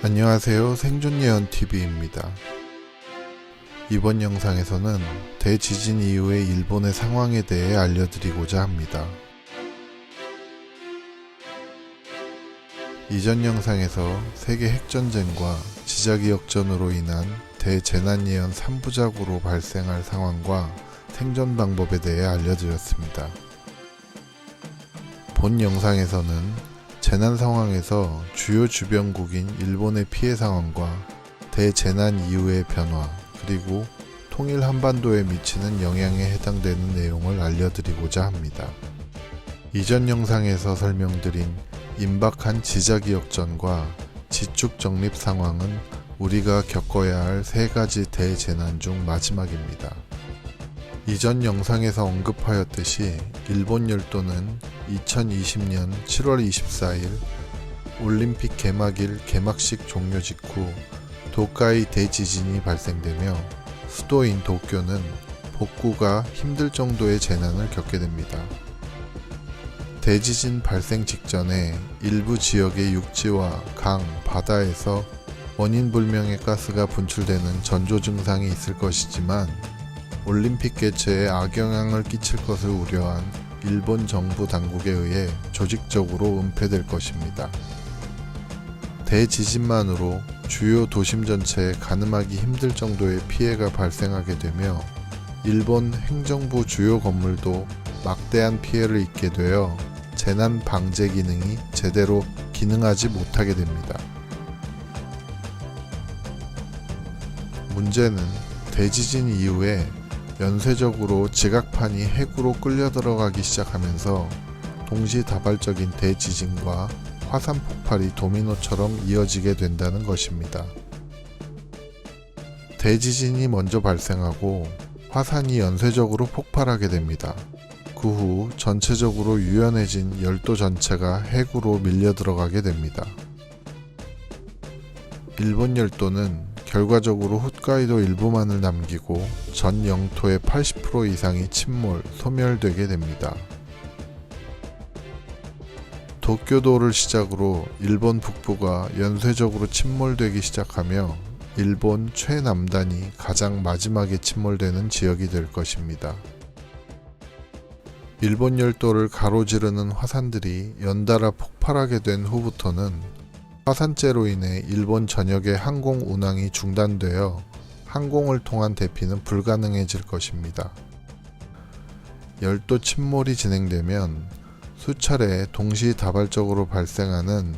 안녕하세요. 생존예언TV입니다. 이번 영상에서는 대지진 이후의 일본의 상황에 대해 알려드리고자 합니다. 이전 영상에서 세계 핵전쟁과 지자기역전으로 인한 대재난예언 3부작으로 발생할 상황과 생존 방법에 대해 알려드렸습니다. 본 영상에서는 재난 상황에서 주요 주변국인 일본의 피해 상황과 대재난 이후의 변화, 그리고 통일 한반도에 미치는 영향에 해당되는 내용을 알려드리고자 합니다. 이전 영상에서 설명드린 임박한 지자기역전과 지축 정립 상황은 우리가 겪어야 할 세 가지 대재난 중 마지막입니다. 이전 영상에서 언급하였듯이 일본 열도는 2020년 7월 24일 올림픽 개막일 개막식 종료 직후 도카이 대지진이 발생되며 수도인 도쿄는 복구가 힘들 정도의 재난을 겪게 됩니다. 대지진 발생 직전에 일부 지역의 육지와 강, 바다에서 원인 불명의 가스가 분출되는 전조 증상이 있을 것이지만 올림픽 개최에 악영향을 끼칠 것을 우려한 일본 정부 당국에 의해 조직적으로 은폐될 것입니다. 대지진만으로 주요 도심 전체에 가늠하기 힘들 정도의 피해가 발생하게 되며 일본 행정부 주요 건물도 막대한 피해를 입게 되어 재난 방제 기능이 제대로 기능하지 못하게 됩니다. 문제는 대지진 이후에 연쇄적으로 지각판이 핵으로 끌려 들어가기 시작하면서 동시다발적인 대지진과 화산 폭발이 도미노처럼 이어지게 된다는 것입니다. 대지진이 먼저 발생하고 화산이 연쇄적으로 폭발하게 됩니다. 그 후 전체적으로 유연해진 열도 전체가 핵으로 밀려 들어가게 됩니다. 일본 열도는 결과적으로 홋카이도 일부만을 남기고 전 영토의 80% 이상이 침몰, 소멸되게 됩니다. 도쿄도를 시작으로 일본 북부가 연쇄적으로 침몰되기 시작하며 일본 최남단이 가장 마지막에 침몰되는 지역이 될 것입니다. 일본 열도를 가로지르는 화산들이 연달아 폭발하게 된 후부터는 화산재로 인해 일본 전역의 항공 운항이 중단되어 항공을 통한 대피는 불가능해질 것입니다. 열도 침몰이 진행되면 수차례 동시다발적으로 발생하는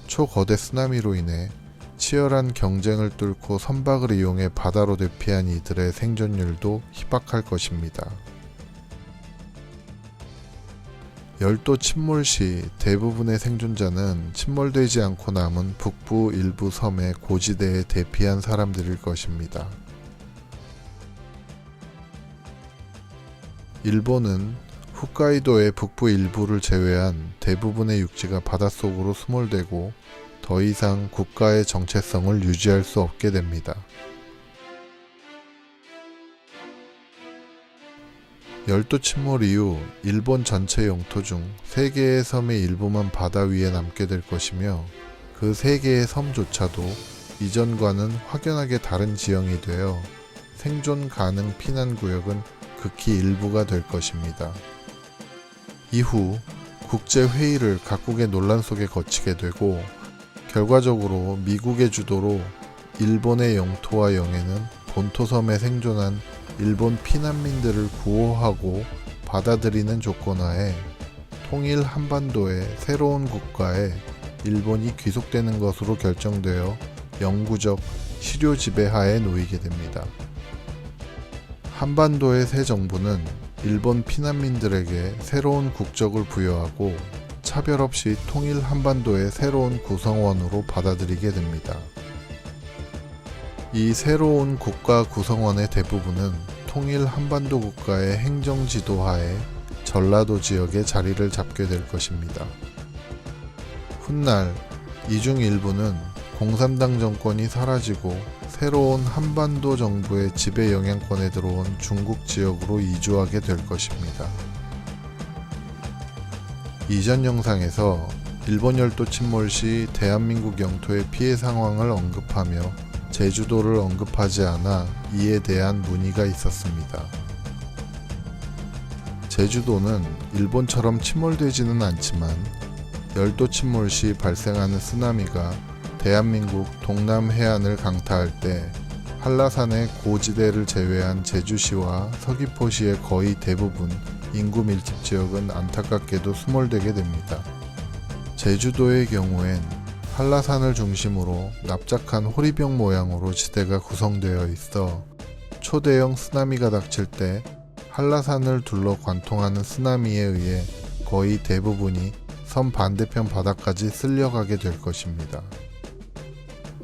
초거대 쓰나미로 인해 치열한 경쟁을 뚫고 선박을 이용해 바다로 대피한 이들의 생존율도 희박할 것입니다. 열도 침몰 시 대부분의 생존자는 침몰되지 않고 남은 북부 일부 섬의 고지대에 대피한 사람들일 것입니다. 일본은 홋카이도의 북부 일부를 제외한 대부분의 육지가 바닷속으로 수몰되고 더 이상 국가의 정체성을 유지할 수 없게 됩니다. 열도 침몰 이후 일본 전체 영토 중 3개의 섬의 일부만 바다 위에 남게 될 것이며 그 3개의 섬조차도 이전과는 확연하게 다른 지형이 되어 생존 가능 피난구역은 극히 일부가 될 것입니다. 이후 국제회의를 각국의 논란 속에 거치게 되고 결과적으로 미국의 주도로 일본의 영토와 영해는 본토섬에 생존한 일본 피난민들을 구호하고 받아들이는 조건하에 통일 한반도의 새로운 국가에 일본이 귀속되는 것으로 결정되어 영구적 시료 지배하에 놓이게 됩니다. 한반도의 새 정부는 일본 피난민들에게 새로운 국적을 부여하고 차별 없이 통일 한반도의 새로운 구성원으로 받아들이게 됩니다. 이 새로운 국가 구성원의 대부분은 통일 한반도 국가의 행정 지도하에 전라도 지역에 자리를 잡게 될 것입니다. 훗날 이 중 일부는 공산당 정권이 사라지고 새로운 한반도 정부의 지배 영향권에 들어온 중국 지역으로 이주하게 될 것입니다. 이전 영상에서 일본 열도 침몰 시 대한민국 영토의 피해 상황을 언급하며 제주도를 언급하지 않아 이에 대한 문의가 있었습니다. 제주도는 일본처럼 침몰되지는 않지만 열도 침몰 시 발생하는 쓰나미가 대한민국 동남 해안을 강타할 때 한라산의 고지대를 제외한 제주시와 서귀포시의 거의 대부분 인구 밀집 지역은 안타깝게도 수몰되게 됩니다. 제주도의 경우엔 한라산을 중심으로 납작한 호리병 모양으로 지대가 구성되어 있어 초대형 쓰나미가 닥칠 때 한라산을 둘러 관통하는 쓰나미에 의해 거의 대부분이 섬 반대편 바다까지 쓸려가게 될 것입니다.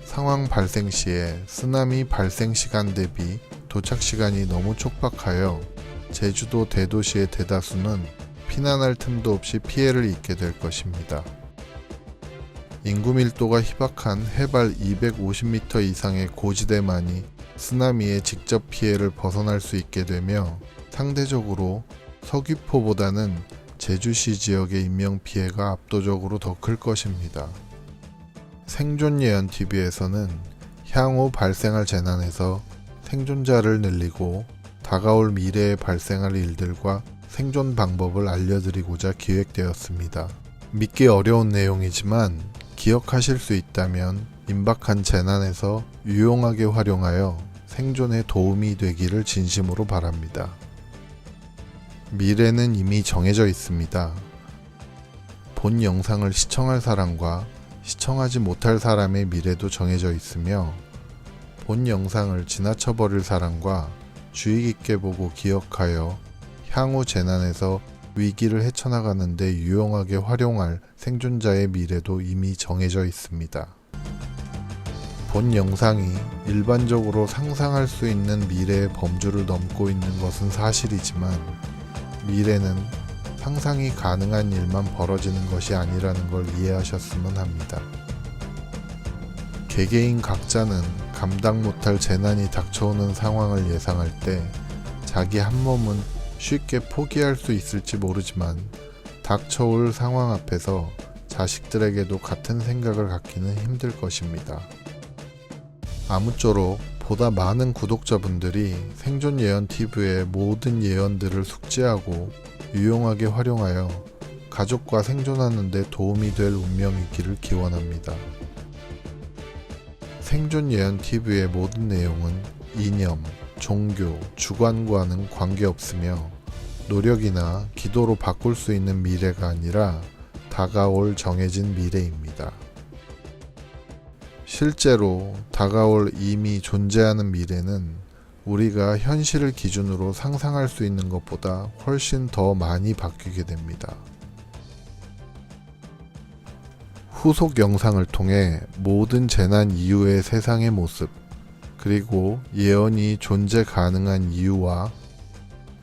상황 발생 시에 쓰나미 발생 시간 대비 도착 시간이 너무 촉박하여 제주도 대도시의 대다수는 피난할 틈도 없이 피해를 입게 될 것입니다. 인구 밀도가 희박한 해발 250m 이상의 고지대만이 쓰나미의 직접 피해를 벗어날 수 있게 되며 상대적으로 서귀포보다는 제주시 지역의 인명피해가 압도적으로 더 클 것입니다. 생존예언TV에서는 향후 발생할 재난에서 생존자를 늘리고 다가올 미래에 발생할 일들과 생존 방법을 알려드리고자 기획되었습니다. 믿기 어려운 내용이지만 기억하실 수 있다면 임박한 재난에서 유용하게 활용하여 생존에 도움이 되기를 진심으로 바랍니다. 미래는 이미 정해져 있습니다. 본 영상을 시청할 사람과 시청하지 못할 사람의 미래도 정해져 있으며 본 영상을 지나쳐버릴 사람과 주의 깊게 보고 기억하여 향후 재난에서 위기를 헤쳐나가는 데 유용하게 활용할 생존자의 미래도 이미 정해져 있습니다. 본 영상이 일반적으로 상상할 수 있는 미래의 범주를 넘고 있는 것은 사실이지만 미래는 상상이 가능한 일만 벌어지는 것이 아니라는 걸 이해하셨으면 합니다. 개개인 각자는 감당 못할 재난이 닥쳐오는 상황을 예상할 때 자기 한 몸은 쉽게 포기할 수 있을지 모르지만 닥쳐올 상황 앞에서 자식들에게도 같은 생각을 갖기는 힘들 것입니다. 아무쪼록 보다 많은 구독자분들이 생존예언TV의 모든 예언들을 숙지하고 유용하게 활용하여 가족과 생존하는 데 도움이 될 운명이기를 기원합니다. 생존예언TV의 모든 내용은 이념, 종교, 주관과는 관계없으며 노력이나 기도로 바꿀 수 있는 미래가 아니라 다가올 정해진 미래입니다. 실제로 다가올 이미 존재하는 미래는 우리가 현실을 기준으로 상상할 수 있는 것보다 훨씬 더 많이 바뀌게 됩니다. 후속 영상을 통해 모든 재난 이후의 세상의 모습, 그리고 예언이 존재 가능한 이유와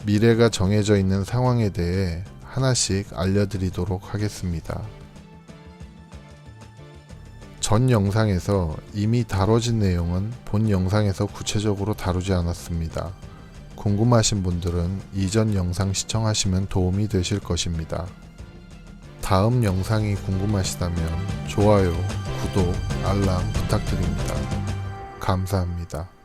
미래가 정해져 있는 상황에 대해 하나씩 알려드리도록 하겠습니다. 전 영상에서 이미 다뤄진 내용은 본 영상에서 구체적으로 다루지 않았습니다. 궁금하신 분들은 이전 영상 시청하시면 도움이 되실 것입니다. 다음 영상이 궁금하시다면 좋아요, 구독, 알람 부탁드립니다. 감사합니다.